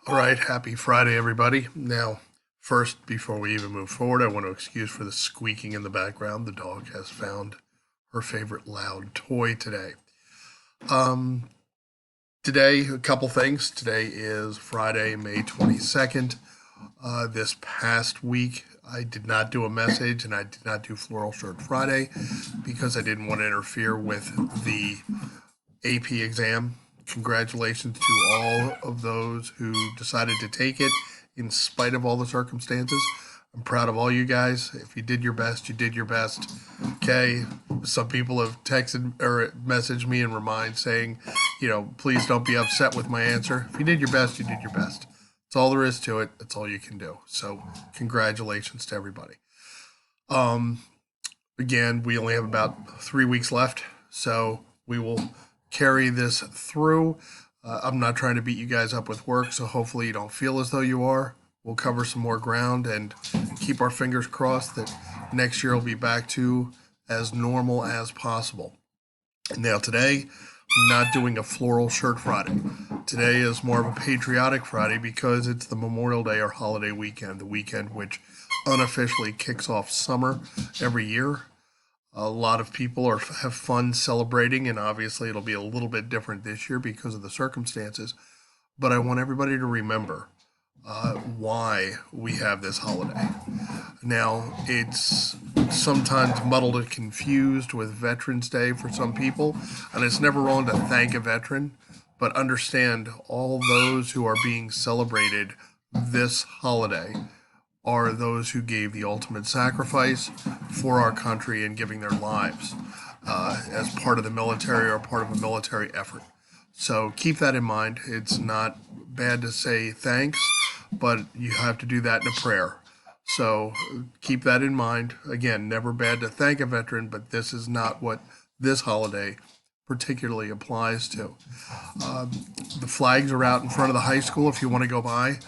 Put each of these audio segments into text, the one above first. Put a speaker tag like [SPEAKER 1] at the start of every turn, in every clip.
[SPEAKER 1] All right, happy Friday, everybody. Now, first, before we even move forward, I want to excuse for the squeaking in the background. The dog has found her favorite loud toy today. Um, Today, a couple things. Today is Friday, May 22nd. This past week, I did not do a message and I did not do Floral Shirt Friday because I didn't want to interfere with the AP exam. Congratulations to all of those who decided to take it in spite of all the circumstances. I'm proud of all you guys. If you did your best, you did your best. Okay. Some people have texted or messaged me and remind saying, please don't be upset with my answer. If you did your best, you did your best. That's all there is to it. That's all you can do. So, congratulations to everybody. Um, Again, we only have about 3 weeks left, so we will carry this through. I'm not trying to beat you guys up with work, so hopefully you don't feel as though you are. We'll cover some more ground and keep our fingers crossed that next year will be back to as normal as possible. Now, today, I'm not doing a floral shirt Friday. Today is more of a patriotic Friday because it's the Memorial Day or holiday weekend, the weekend which unofficially kicks off summer every year. A lot of people have fun celebrating, and obviously it'll be a little bit different this year because of the circumstances. But I want everybody to remember why we have this holiday. Now, it's sometimes muddled and confused with Veterans Day for some people, and it's never wrong to thank a veteran, but understand all those who are being celebrated this holiday are those who gave the ultimate sacrifice for our country and giving their lives as part of the military or part of a military effort. So keep that in mind. It's not bad to say thanks, but you have to do that in a prayer. So keep that in mind. Again, never bad to thank a veteran, but this is not what this holiday particularly applies to. The flags are out in front of the high school if you want to go by.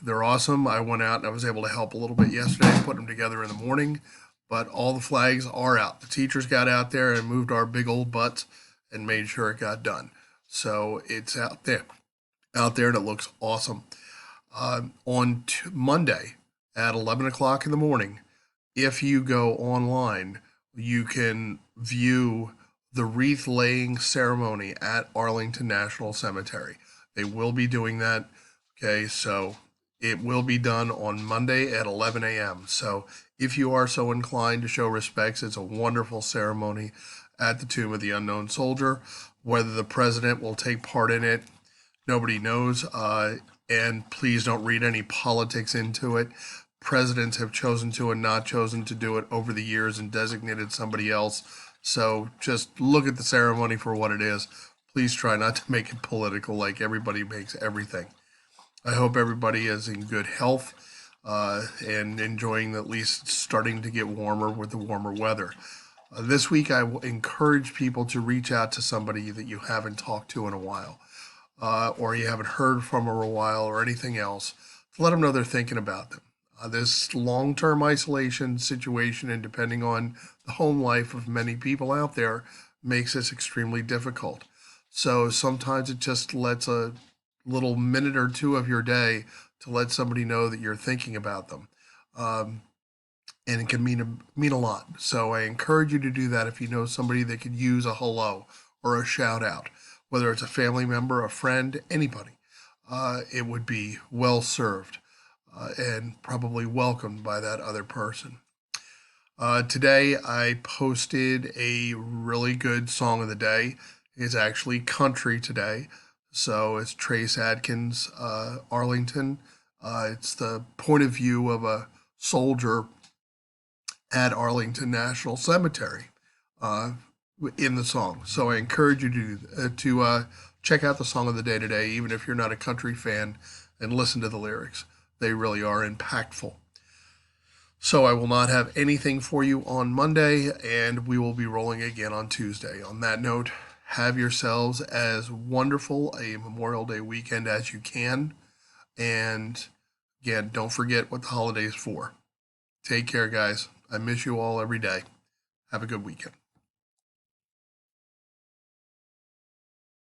[SPEAKER 1] They're awesome. I went out and I was able to help a little bit yesterday, put them together in the morning, but all the flags are out. The teachers got out there and moved our big old butts and made sure it got done. So it's out there, and it looks awesome. On Monday at 11 o'clock in the morning, if you go online, you can view the wreath laying ceremony at Arlington National Cemetery. They will be doing that. Okay, so it will be done on Monday at 11 a.m. So if you are so inclined to show respects, it's a wonderful ceremony at the Tomb of the Unknown Soldier. Whether the president will take part in it, nobody knows. And please don't read any politics into it. Presidents have chosen to and not chosen to do it over the years and designated somebody else. So just look at the ceremony for what it is. Please try not to make it political like everybody makes everything. I hope everybody is in good health and enjoying at least starting to get warmer with the warmer weather. This week, I will encourage people to reach out to somebody that you haven't talked to in a while or you haven't heard from in a while or anything else to let them know they're thinking about them. This long term isolation situation, and depending on the home life of many people out there, makes this extremely difficult. So sometimes it just lets a little minute or two of your day to let somebody know that you're thinking about them. Um, and it can mean a lot. So I encourage you to do that if you know somebody that could use a hello or a shout out, whether it's a family member, a friend, anybody. It would be well served and probably welcomed by that other person. Today I posted a really good song of the day. It's actually country today. So it's Trace Adkins, Arlington. It's the point of view of a soldier at Arlington National Cemetery uh, in the song. So I encourage you to check out the song of the day today, even if you're not a country fan, and listen to the lyrics. They really are impactful. So I will not have anything for you on Monday, and we will be rolling again on Tuesday. On that note, have yourselves as wonderful a Memorial Day weekend as you can. And again, don't forget what the holiday is for. Take care, guys. I miss you all every day. Have a good weekend.